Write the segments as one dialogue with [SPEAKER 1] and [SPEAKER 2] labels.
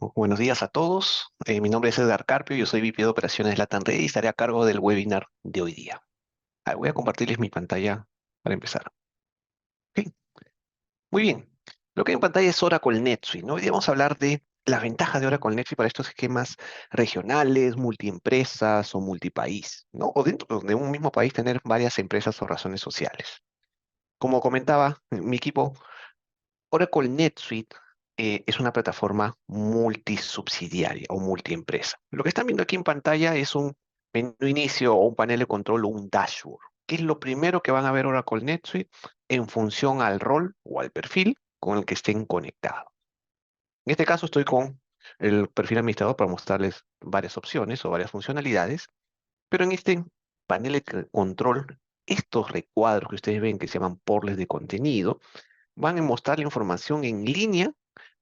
[SPEAKER 1] Buenos días a todos. Mi nombre es Edgar Carpio, yo soy VP de Operaciones de LatAm Red y estaré a cargo del webinar de hoy día. Voy a compartirles mi pantalla para empezar. Ok, muy bien. Lo que hay en pantalla es Oracle NetSuite, ¿no? Hoy día vamos a hablar de las ventajas de Oracle NetSuite para estos esquemas regionales, multiempresas o multipaís, ¿no? O dentro de un mismo país tener varias empresas o razones sociales. Como comentaba mi equipo, Oracle NetSuite es una plataforma multisubsidiaria o multiempresa. Lo que están viendo aquí en pantalla es un menú inicio o un panel de control o un dashboard. ¿Qué es lo primero que van a ver Oracle NetSuite en función al rol o al perfil con el que estén conectados? En este caso estoy con el perfil administrador para mostrarles varias opciones o varias funcionalidades, pero en este panel de control, estos recuadros que ustedes ven que se llaman porles de contenido, van a mostrar la información en línea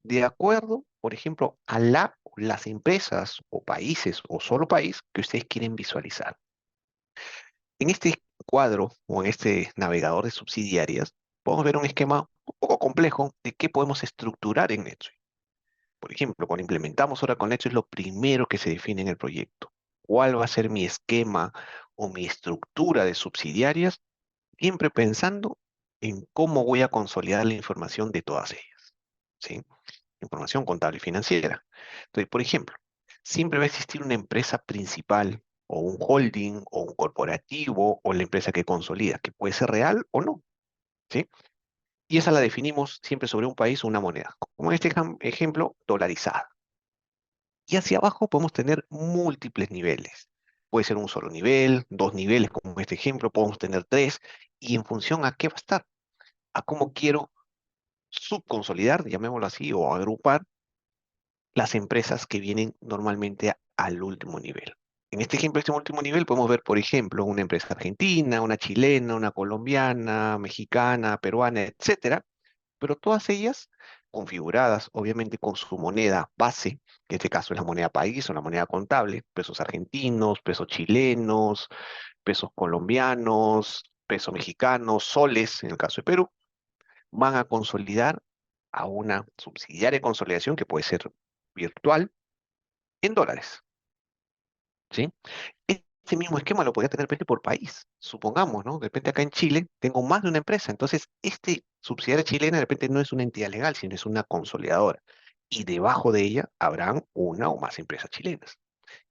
[SPEAKER 1] de acuerdo, por ejemplo, a las empresas o países o solo país que ustedes quieren visualizar. En este cuadro o en este navegador de subsidiarias, podemos ver un esquema un poco complejo de qué podemos estructurar en NetSuite. Por ejemplo, cuando implementamos ahora con NetSuite, es lo primero que se define en el proyecto. ¿Cuál va a ser mi esquema o mi estructura de subsidiarias? Siempre pensando en cómo voy a consolidar la información de todas ellas. ¿Sí? Información contable y financiera. Entonces, por ejemplo, siempre va a existir una empresa principal o un holding o un corporativo o la empresa que consolida, que puede ser real o no, ¿sí? Y esa la definimos siempre sobre un país o una moneda, como en este ejemplo, dolarizada. Y hacia abajo podemos tener múltiples niveles. Puede ser un solo nivel, dos niveles, como en este ejemplo, podemos tener tres, y en función a qué va a estar, a cómo quiero subconsolidar, llamémoslo así, o agrupar las empresas que vienen normalmente al último nivel. En este ejemplo, este último nivel, podemos ver, por ejemplo, una empresa argentina, una chilena, una colombiana, mexicana, peruana, etcétera, pero todas ellas configuradas, obviamente, con su moneda base, que en este caso es la moneda país o la moneda contable, pesos argentinos, pesos chilenos, pesos colombianos, pesos mexicanos, soles, en el caso de Perú, van a consolidar a una subsidiaria de consolidación que puede ser virtual en dólares, ¿sí? Este mismo esquema lo podría tener de repente por país, supongamos, ¿no? De repente acá en Chile tengo más de una empresa, entonces este subsidiaria chilena de repente no es una entidad legal, sino es una consolidadora. Y debajo de ella habrán una o más empresas chilenas.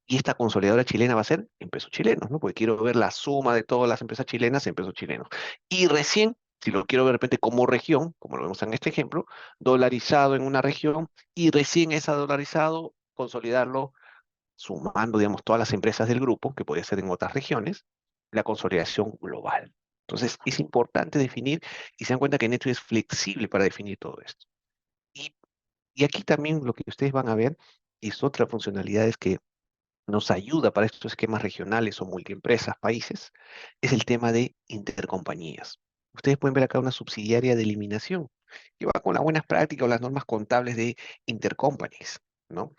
[SPEAKER 1] Y esta consolidadora chilena va a ser en pesos chilenos, ¿no? Porque quiero ver la suma de todas las empresas chilenas en pesos chilenos. Y recién, si lo quiero ver de repente como región, como lo vemos en este ejemplo, dolarizado en una región, y recién esa dolarizado, consolidarlo sumando, digamos, todas las empresas del grupo, que podría ser en otras regiones, la consolidación global. Entonces, es importante definir y se dan cuenta que Neto es flexible para definir todo esto. Y, y aquí también lo que ustedes van a ver es otra funcionalidades que nos ayuda para estos esquemas regionales o multiempresas, países, es el tema de intercompañías. Ustedes pueden ver acá una subsidiaria de eliminación que va con las buenas prácticas o las normas contables de intercompanies, ¿no?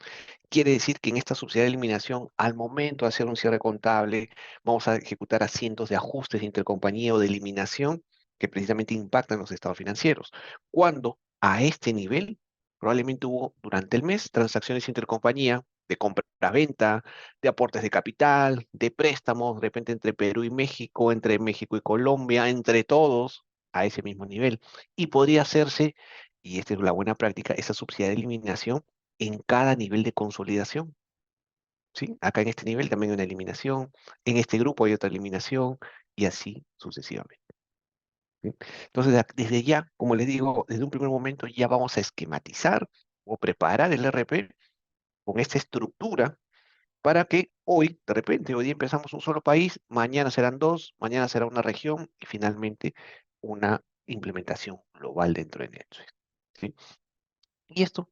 [SPEAKER 1] Quiere decir que en esta subsidiaria de eliminación, al momento de hacer un cierre contable, vamos a ejecutar a cientos de ajustes de intercompañía o de eliminación que precisamente impactan los estados financieros. Cuando a este nivel, probablemente hubo durante el mes transacciones intercompañía de compra-venta, de aportes de capital, de préstamos, de repente entre Perú y México, entre México y Colombia, entre todos a ese mismo nivel. Y podría hacerse, y esta es la buena práctica, esa subsidiaria de eliminación en cada nivel de consolidación, ¿sí? Acá en este nivel también hay una eliminación, en este grupo hay otra eliminación y así sucesivamente, ¿sí? Entonces, desde ya, como les digo, desde un primer momento ya vamos a esquematizar o preparar el RP con esta estructura para que hoy, de repente, hoy día empezamos un solo país, mañana serán dos, mañana será una región y finalmente una implementación global dentro de NetSuite, ¿sí? Y esto,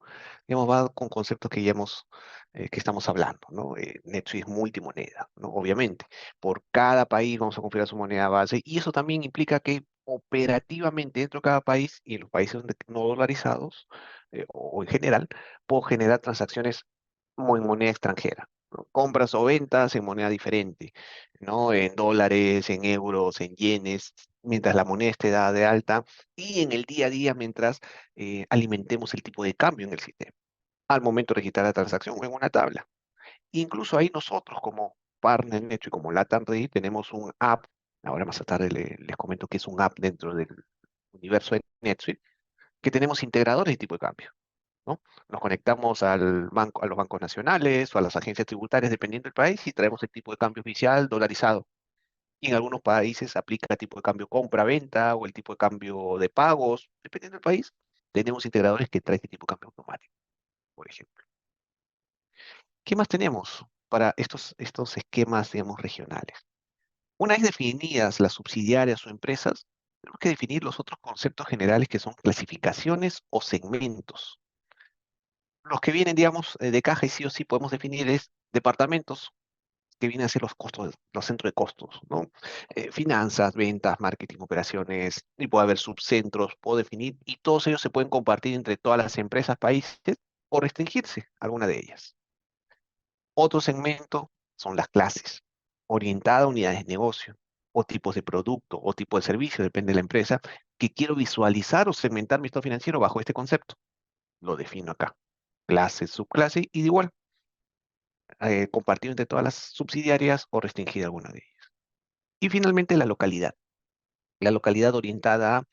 [SPEAKER 1] digamos, va con conceptos que ya hemos, que estamos hablando, ¿no? NetSuite es multimoneda, ¿no? Obviamente, por cada país vamos a configurar su moneda base y eso también implica que operativamente dentro de cada país y en los países no dolarizados o en general, puedo generar transacciones en moneda extranjera, ¿no? Compras o ventas en moneda diferente, ¿no? En dólares, en euros, en yenes, mientras la moneda esté dada de alta y en el día a día mientras alimentemos el tipo de cambio en el sistema. al momento de registrar la transacción o en una tabla. Incluso ahí nosotros como partner Netsuite y como Latam Ready tenemos un app. Ahora más tarde les comento que es un app dentro del universo de NetSuite, que tenemos integradores de tipo de cambio, ¿no? Nos conectamos al banco, a los bancos nacionales o a las agencias tributarias, dependiendo del país, y traemos el tipo de cambio oficial dolarizado. Y en algunos países aplica el tipo de cambio compra-venta o el tipo de cambio de pagos, dependiendo del país. Tenemos integradores que traen este tipo de cambio automático, por ejemplo. ¿Qué más tenemos para estos esquemas, digamos, regionales? Una vez definidas las subsidiarias o empresas, tenemos que definir los otros conceptos generales que son clasificaciones o segmentos. Los que vienen, digamos, de caja y sí o sí podemos definir es departamentos, que vienen a ser los costos, los centros de costos, ¿no? Finanzas, ventas, marketing, operaciones, y puede haber subcentros, puedo definir, y todos ellos se pueden compartir entre todas las empresas, países, o restringirse a alguna de ellas. Otro segmento son las clases, orientada a unidades de negocio, o tipos de producto, o tipo de servicio, depende de la empresa, que quiero visualizar o segmentar mi estado financiero bajo este concepto. Lo defino acá. Clase, subclase, y de igual, compartido entre todas las subsidiarias o restringida a alguna de ellas. Y finalmente la localidad. La localidad orientada a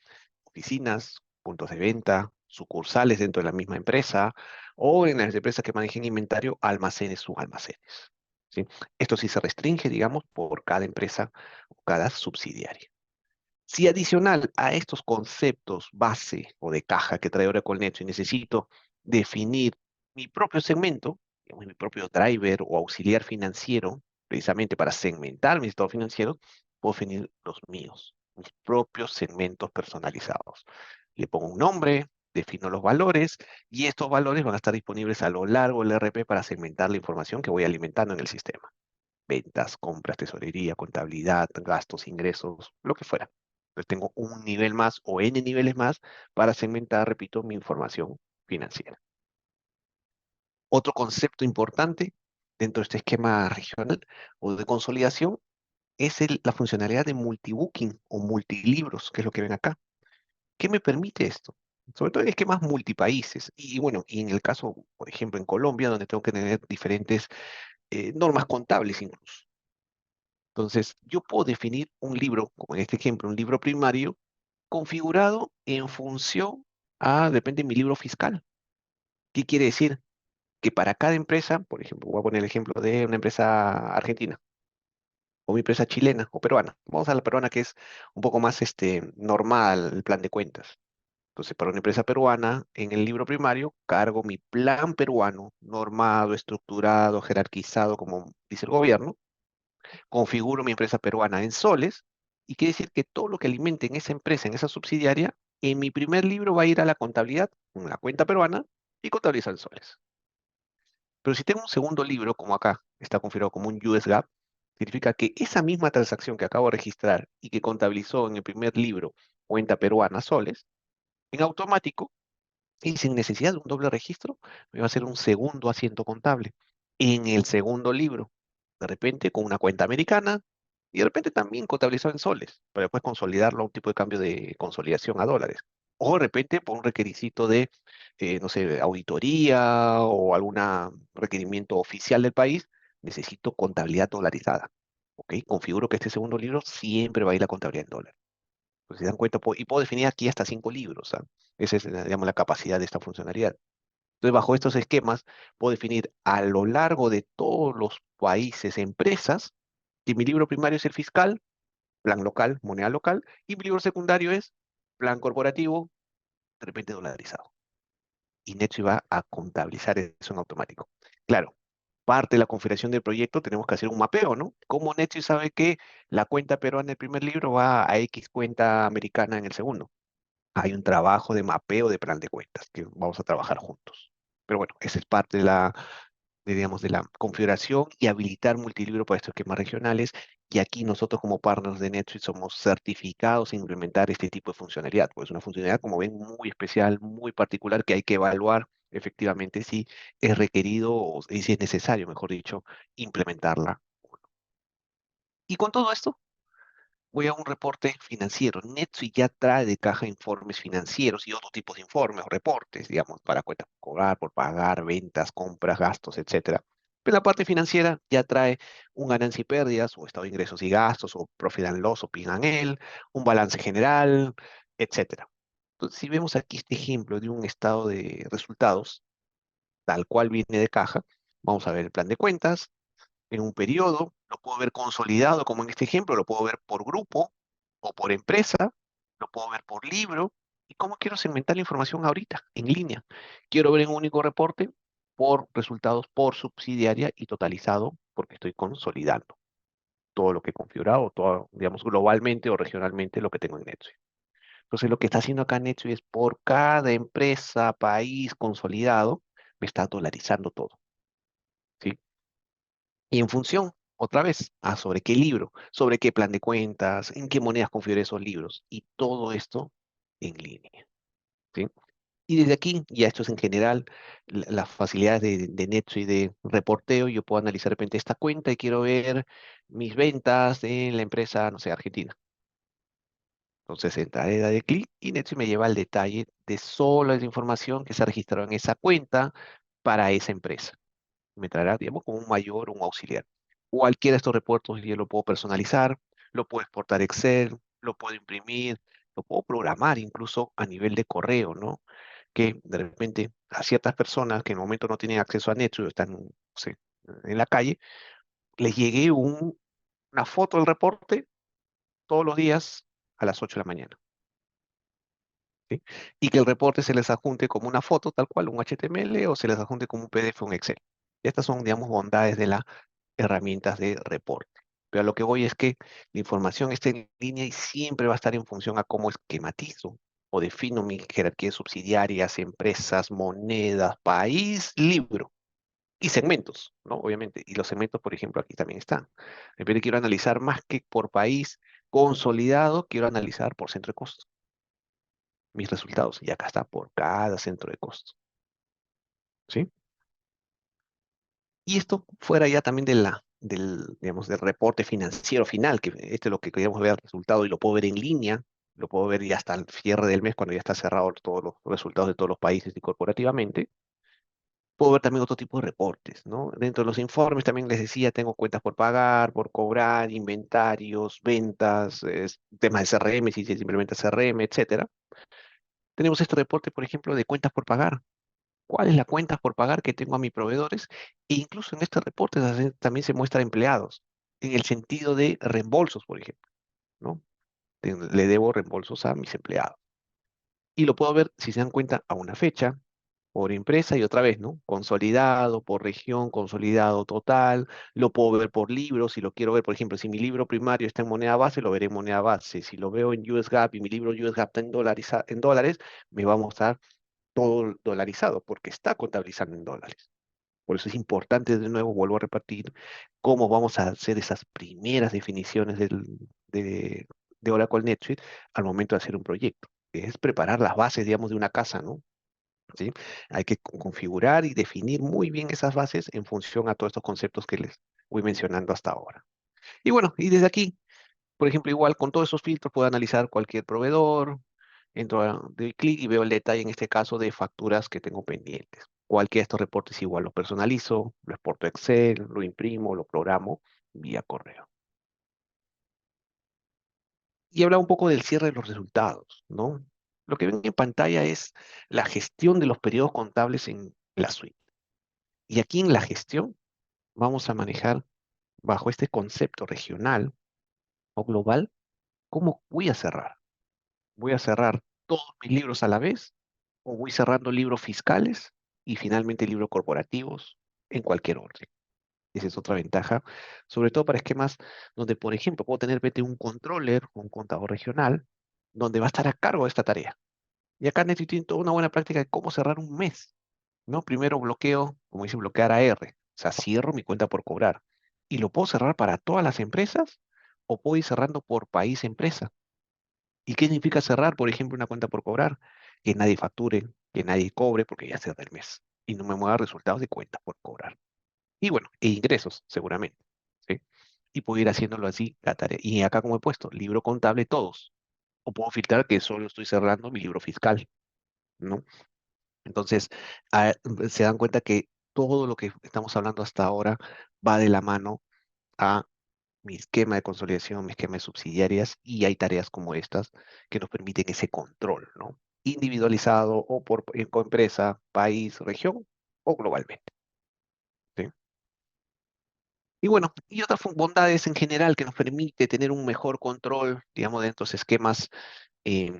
[SPEAKER 1] oficinas, puntos de venta, sucursales dentro de la misma empresa o en las empresas que manejen inventario, almacenes, subalmacenes. ¿Sí? Esto sí se restringe, digamos, por cada empresa o cada subsidiaria. Si adicional a estos conceptos base o de caja que trae Oracle NetSuite necesito definir mi propio segmento, digamos, mi propio driver o auxiliar financiero, precisamente para segmentar mi estado financiero, puedo definir los míos, mis propios segmentos personalizados. Le pongo un nombre, defino los valores y estos valores van a estar disponibles a lo largo del RP para segmentar la información que voy alimentando en el sistema. Ventas, compras, tesorería, contabilidad, gastos, ingresos, lo que fuera. Entonces tengo un nivel más o N niveles más para segmentar, repito, mi información financiera. Otro concepto importante dentro de este esquema regional o de consolidación es la funcionalidad de multibooking o multilibros, que es lo que ven acá. ¿Qué me permite esto? Sobre todo en esquemas multipaíses. Y bueno, y en el caso, por ejemplo, en Colombia, donde tengo que tener diferentes normas contables incluso. Entonces, yo puedo definir un libro, como en este ejemplo, un libro primario, configurado en función depende de mi libro fiscal. ¿Qué quiere decir? Que para cada empresa, por ejemplo, voy a poner el ejemplo de una empresa argentina, o mi empresa chilena o peruana. Vamos a la peruana que es un poco más normal el plan de cuentas. Entonces, para una empresa peruana, en el libro primario, cargo mi plan peruano, normado, estructurado, jerarquizado, como dice el gobierno, configuro mi empresa peruana en soles y quiere decir que todo lo que alimente en esa empresa, en esa subsidiaria, en mi primer libro va a ir a la contabilidad, en la cuenta peruana y contabilizar en soles. Pero si tengo un segundo libro, como acá, está configurado como un US GAAP, significa que esa misma transacción que acabo de registrar y que contabilizó en el primer libro cuenta peruana soles, en automático y sin necesidad de un doble registro, me va a hacer un segundo asiento contable en el segundo libro, de repente con una cuenta americana y de repente también contabilizado en soles, para después consolidarlo a un tipo de cambio de consolidación a dólares. O de repente por un requisito de, no sé, auditoría o algún requerimiento oficial del país, necesito contabilidad dolarizada. ¿Ok? Configuro que este segundo libro siempre va a ir a contabilidad en dólares. Pues se dan cuenta, y puedo definir aquí hasta 5 libros. ¿Ah? Esa es, digamos, la capacidad de esta funcionalidad. Entonces, bajo estos esquemas, puedo definir a lo largo de todos los países, empresas, que mi libro primario es el fiscal, plan local, moneda local, y mi libro secundario es plan corporativo, de repente dolarizado. Y NetSuite va a contabilizar eso en automático. Claro, parte de la configuración del proyecto tenemos que hacer un mapeo, ¿no? ¿Cómo NetSuite sabe que la cuenta peruana en el primer libro va a X cuenta americana en el segundo? Hay un trabajo de mapeo de plan de cuentas que vamos a trabajar juntos. Pero bueno, esa es parte digamos, de la configuración y habilitar multilibro para estos esquemas regionales. Y aquí nosotros como partners de NetSuite somos certificados en implementar este tipo de funcionalidad. Pues es una funcionalidad, como ven, muy especial, muy particular, que hay que evaluar efectivamente si es requerido o si es necesario, mejor dicho, implementarla. Y con todo esto, Voy a un reporte financiero. NetSuite ya trae de caja informes financieros y otros tipos de informes o reportes, digamos, para cuentas por cobrar, por pagar, ventas, compras, gastos, etcétera. Pero la parte financiera ya trae un ganancia y pérdidas, o estado de ingresos y gastos, o profit and loss, o P&L, un balance general, etcétera. Entonces, si vemos aquí este ejemplo de un estado de resultados, tal cual viene de caja, vamos a ver el plan de cuentas en un periodo, lo puedo ver consolidado, como en este ejemplo, lo puedo ver por grupo o por empresa, lo puedo ver por libro. ¿Y cómo quiero segmentar la información ahorita, en línea? Quiero ver en un único reporte por resultados por subsidiaria y totalizado, porque estoy consolidando todo lo que he configurado, todo, digamos, globalmente o regionalmente lo que tengo en NetSuite. Entonces, lo que está haciendo acá NetSuite es por cada empresa, país consolidado, me está dolarizando todo, ¿sí? Y en función, otra vez, sobre qué libro, sobre qué plan de cuentas, en qué monedas configuré esos libros. Y todo esto en línea, ¿sí? Y desde aquí, ya esto es en general, las facilidades de NetSuite de reporteo, yo puedo analizar de repente esta cuenta y quiero ver mis ventas en la empresa, no sé, Argentina. Entonces entraré, daré clic y NetSuite me lleva al detalle de solo esa información que se ha registrado en esa cuenta para esa empresa. Me traerá, digamos, como un mayor o un auxiliar. Cualquiera de estos reportes yo lo puedo personalizar, lo puedo exportar a Excel, lo puedo imprimir, lo puedo programar incluso a nivel de correo, ¿no? Que de repente a ciertas personas que en el momento no tienen acceso a Netflix o están, no sé, en la calle, les llegue una foto del reporte todos los días a las 8 de la mañana. ¿Sí? Y que el reporte se les adjunte como una foto, tal cual, un HTML, o se les adjunte como un PDF o un Excel. Estas son, digamos, bondades de las herramientas de reporte. Pero a lo que voy es que la información está en línea y siempre va a estar en función a cómo esquematizo o defino mi jerarquía de subsidiarias, empresas, monedas, país, libro y segmentos, ¿no? Obviamente. Y los segmentos, por ejemplo, aquí también están. De repente quiero analizar más que por país consolidado, quiero analizar por centro de costos mis resultados. Y acá está por cada centro de costos, ¿sí? Y esto fuera ya también digamos, del reporte financiero final, que este es lo que queríamos ver el resultado y lo puedo ver en línea, lo puedo ver ya hasta el cierre del mes cuando ya está cerrado todos los resultados de todos los países y corporativamente. Puedo ver también otro tipo de reportes, ¿no? Dentro de los informes también les decía, tengo cuentas por pagar, por cobrar, inventarios, ventas, temas de CRM, si se implementa CRM, etcétera. Tenemos este reporte, por ejemplo, de cuentas por pagar. ¿Cuál es la cuenta por pagar que tengo a mis proveedores? E incluso en este reporte también se muestra empleados, en el sentido de reembolsos, por ejemplo, ¿no? Le debo reembolsos a mis empleados. Y lo puedo ver, si se dan cuenta, a una fecha, por empresa y otra vez, ¿no? Consolidado, por región, consolidado total. Lo puedo ver por libros, si lo quiero ver, por ejemplo, si mi libro primario está en moneda base, lo veré en moneda base. Si lo veo en US GAAP y mi libro US GAAP está en dólares, me va a mostrar todo dolarizado, porque está contabilizando en dólares. Por eso es importante, de nuevo, vuelvo a repetir, cómo vamos a hacer esas primeras definiciones de Oracle NetSuite al momento de hacer un proyecto. Es preparar las bases, digamos, de una casa, ¿no? ¿Sí? Hay que configurar y definir muy bien esas bases en función a todos estos conceptos que les voy mencionando hasta ahora. Y bueno, y desde aquí, por ejemplo, igual con todos esos filtros puedo analizar cualquier proveedor, entro de clic y veo el detalle en este caso de facturas que tengo pendientes. Cualquiera de estos reportes igual lo personalizo, lo exporto a Excel, lo imprimo, lo programo vía correo. Y habla un poco del cierre de los resultados, ¿no? Lo que ven en pantalla es la gestión de los periodos contables en la suite. Y aquí en la gestión vamos a manejar bajo este concepto regional o global, ¿cómo voy a cerrar? ¿Voy a cerrar todos mis libros a la vez? ¿O voy cerrando libros fiscales y finalmente libros corporativos en cualquier orden? Esa es otra ventaja, sobre todo para esquemas donde, por ejemplo, puedo tener vete un controller o un contador regional donde va a estar a cargo de esta tarea. Y acá necesito toda una buena práctica de cómo cerrar un mes, ¿no? Primero bloqueo, como dice, bloquear a R, o sea, cierro mi cuenta por cobrar. ¿Y lo puedo cerrar para todas las empresas o puedo ir cerrando por país empresa? ¿Y qué significa cerrar, por ejemplo, una cuenta por cobrar? Que nadie facture, que nadie cobre porque ya cerré el mes y no me mueva resultados de cuentas por cobrar. Y bueno, e ingresos, seguramente, ¿sí? y puedo ir haciéndolo así, la tarea. Y acá como he puesto, libro contable todos. O puedo filtrar que solo estoy cerrando mi libro fiscal, ¿no? Entonces, ah, se dan cuenta que todo lo que estamos hablando hasta ahora va de la mano a mi esquema de consolidación, mi esquema de subsidiarias, y hay tareas como estas que nos permiten ese control, ¿no? Individualizado o por empresa, país, región o globalmente, ¿sí? Y bueno, y otras bondades en general que nos permite tener un mejor control, digamos, de estos esquemas eh,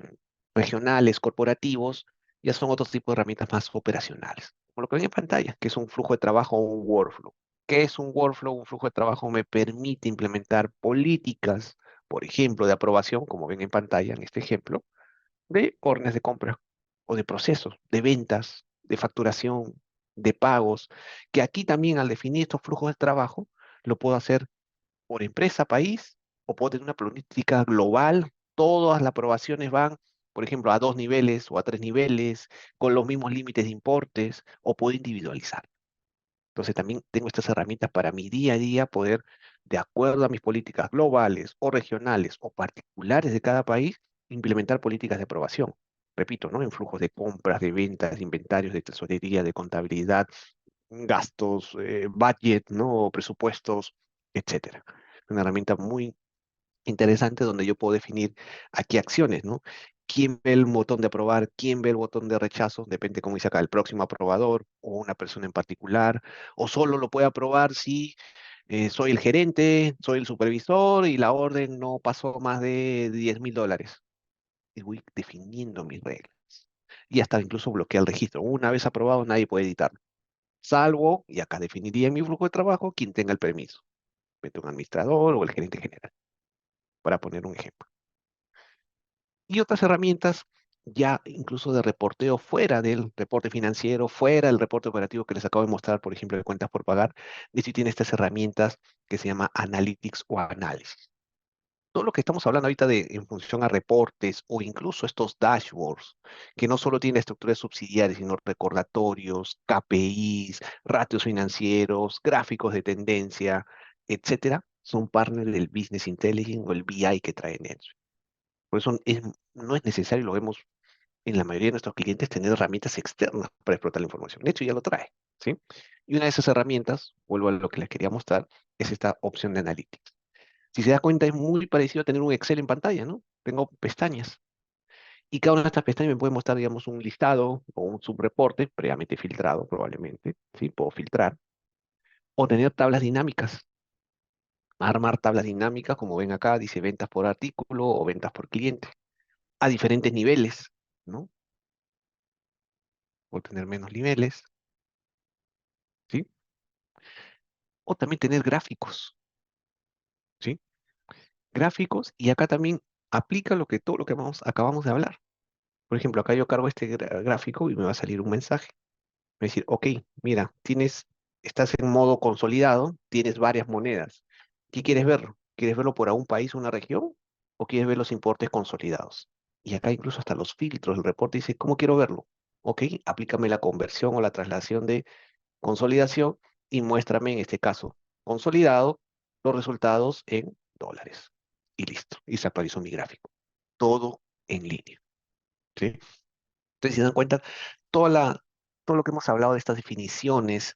[SPEAKER 1] regionales, corporativos, ya son otros tipos de herramientas más operacionales, como lo que ven en pantalla, que es un flujo de trabajo o un workflow. ¿Qué es un workflow? Un flujo de trabajo me permite implementar políticas, por ejemplo, de aprobación, como ven en pantalla en este ejemplo, de órdenes de compra o de procesos, de ventas, de facturación, de pagos, que aquí también al definir estos flujos de trabajo, lo puedo hacer por empresa, país, o puedo tener una política global. Todas las aprobaciones van, por ejemplo, a 2 niveles o a 3 niveles, con los mismos límites de importes, o puedo individualizar. Entonces también tengo estas herramientas para mi día a día poder, de acuerdo a mis políticas globales o regionales o particulares de cada país, implementar políticas de aprobación. Repito, ¿no? En flujos de compras, de ventas, de inventarios, de tesorería, de contabilidad, gastos, budget, ¿no? Presupuestos, etcétera. Una herramienta muy interesante donde yo puedo definir aquí acciones, ¿no? ¿Quién ve el botón de aprobar? ¿Quién ve el botón de rechazo? Depende, como dice acá, el próximo aprobador o una persona en particular. O solo lo puede aprobar si soy el gerente, soy el supervisor y la orden no pasó más de $10.000. Y voy definiendo mis reglas. Y hasta incluso bloquear el registro. Una vez aprobado, nadie puede editarlo. Salvo, y acá definiría en mi flujo de trabajo, quien tenga el permiso. Mete un administrador o el gerente general, para poner un ejemplo. Y otras herramientas ya incluso de reporteo fuera del reporte financiero, fuera del reporte operativo que les acabo de mostrar, por ejemplo, de cuentas por pagar, y si tiene estas herramientas que se llama Analytics o análisis. Todo lo que estamos hablando ahorita de en función a reportes o incluso estos dashboards, que no solo tienen estructuras subsidiarias, sino recordatorios, KPIs, ratios financieros, gráficos de tendencia, etcétera, son partners del Business Intelligence o el BI que trae NetSuite. Por eso no es necesario, lo vemos en la mayoría de nuestros clientes, tener herramientas externas para explotar la información. De hecho, ya lo trae, ¿sí? Y una de esas herramientas, vuelvo a lo que les quería mostrar, es esta opción de Analytics. Si se da cuenta, es muy parecido a tener un Excel en pantalla, ¿no? Tengo pestañas. Y cada una de estas pestañas me puede mostrar, digamos, un listado o un subreporte, previamente filtrado probablemente, ¿sí? Puedo filtrar. O tener tablas dinámicas. Armar tablas dinámicas, como ven acá, dice ventas por artículo o ventas por cliente, a diferentes niveles, ¿no? O tener menos niveles, ¿sí? O también tener gráficos, ¿sí? Gráficos, y acá también aplica todo lo que acabamos de hablar. Por ejemplo, acá yo cargo este gráfico y me va a salir un mensaje. Me va a decir, ok, mira, estás en modo consolidado, tienes varias monedas. ¿Qué quieres ver? ¿Quieres verlo por un país o una región? ¿O quieres ver los importes consolidados? Y acá incluso hasta los filtros, el reporte dice, ¿cómo quiero verlo? Ok, aplícame la conversión o la traslación de consolidación y muéstrame en este caso consolidado los resultados en dólares. Y listo, y se actualizó mi gráfico. Todo en línea, ¿sí? Entonces, si se dan cuenta, toda la, todo lo que hemos hablado de estas definiciones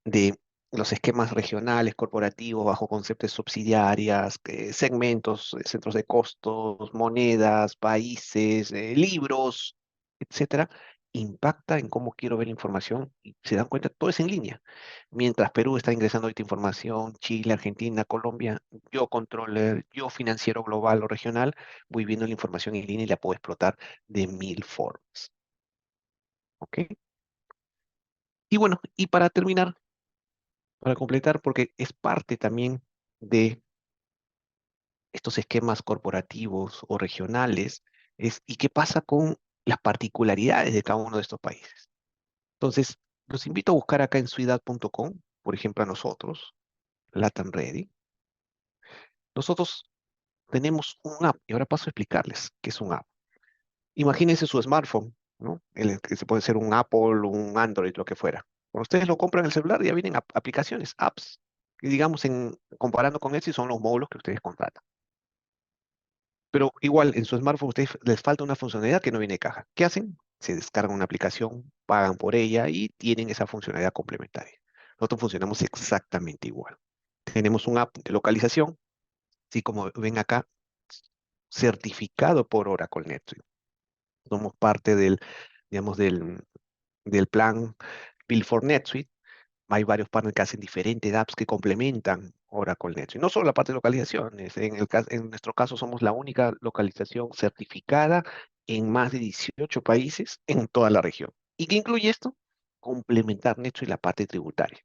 [SPEAKER 1] de los esquemas regionales, corporativos, bajo conceptos subsidiarias, segmentos, centros de costos, monedas, países, libros, etcétera, impacta en cómo quiero ver la información y se dan cuenta, todo es en línea. Mientras Perú está ingresando esta información, Chile, Argentina, Colombia, yo controller, yo financiero global o regional, voy viendo la información en línea y la puedo explotar de mil formas. ¿Ok? Y bueno, y para terminar, para completar, porque es parte también de estos esquemas corporativos o regionales, ¿y qué pasa con las particularidades de cada uno de estos países? Entonces, los invito a buscar acá en suidad.com, por ejemplo, a nosotros, Latam Ready. Nosotros tenemos un app, y ahora paso a explicarles qué es un app. Imagínense su smartphone, ¿no? Que se puede ser un Apple, un Android, lo que fuera. Cuando ustedes lo compran en el celular, ya vienen aplicaciones, apps. que digamos, comparando con eso, son los módulos que ustedes contratan. Pero igual, en su smartphone a ustedes les falta una funcionalidad que no viene de caja. ¿Qué hacen? Se descargan una aplicación, pagan por ella y tienen esa funcionalidad complementaria. Nosotros funcionamos exactamente igual. Tenemos un app de localización, así como ven acá, certificado por Oracle NetSuite. Somos parte digamos, del plan Build for NetSuite. Hay varios partners que hacen diferentes apps que complementan Oracle NetSuite. No solo la parte de localizaciones. En nuestro caso somos la única localización certificada en más de 18 países en toda la región. ¿Y qué incluye esto? Complementar NetSuite la parte tributaria.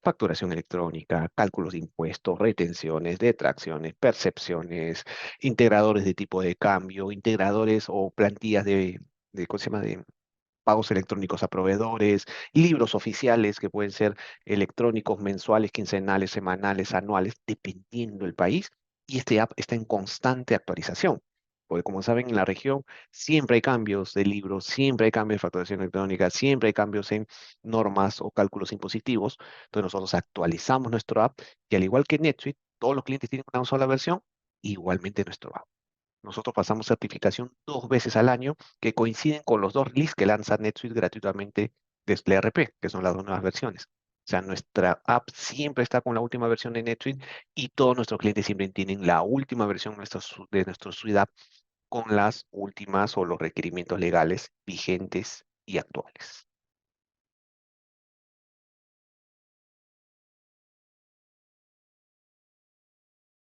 [SPEAKER 1] Facturación electrónica, cálculos de impuestos, retenciones, detracciones, percepciones, integradores de tipo de cambio, integradores o plantillas ¿cómo se llama? De pagos electrónicos a proveedores, libros oficiales que pueden ser electrónicos, mensuales, quincenales, semanales, anuales, dependiendo del país. Y este app está en constante actualización. Porque como saben, en la región siempre hay cambios de libros, siempre hay cambios de facturación electrónica, siempre hay cambios en normas o cálculos impositivos. Entonces nosotros actualizamos nuestro app y al igual que NetSuite, todos los clientes tienen una sola versión, igualmente nuestro app. Nosotros pasamos certificación 2 veces al año que coinciden con los dos releases que lanza NetSuite gratuitamente desde ERP, que son las dos nuevas versiones. O sea, nuestra app siempre está con la última versión de NetSuite y todos nuestros clientes siempre tienen la última versión de nuestro Suite App con las últimas o los requerimientos legales vigentes y actuales.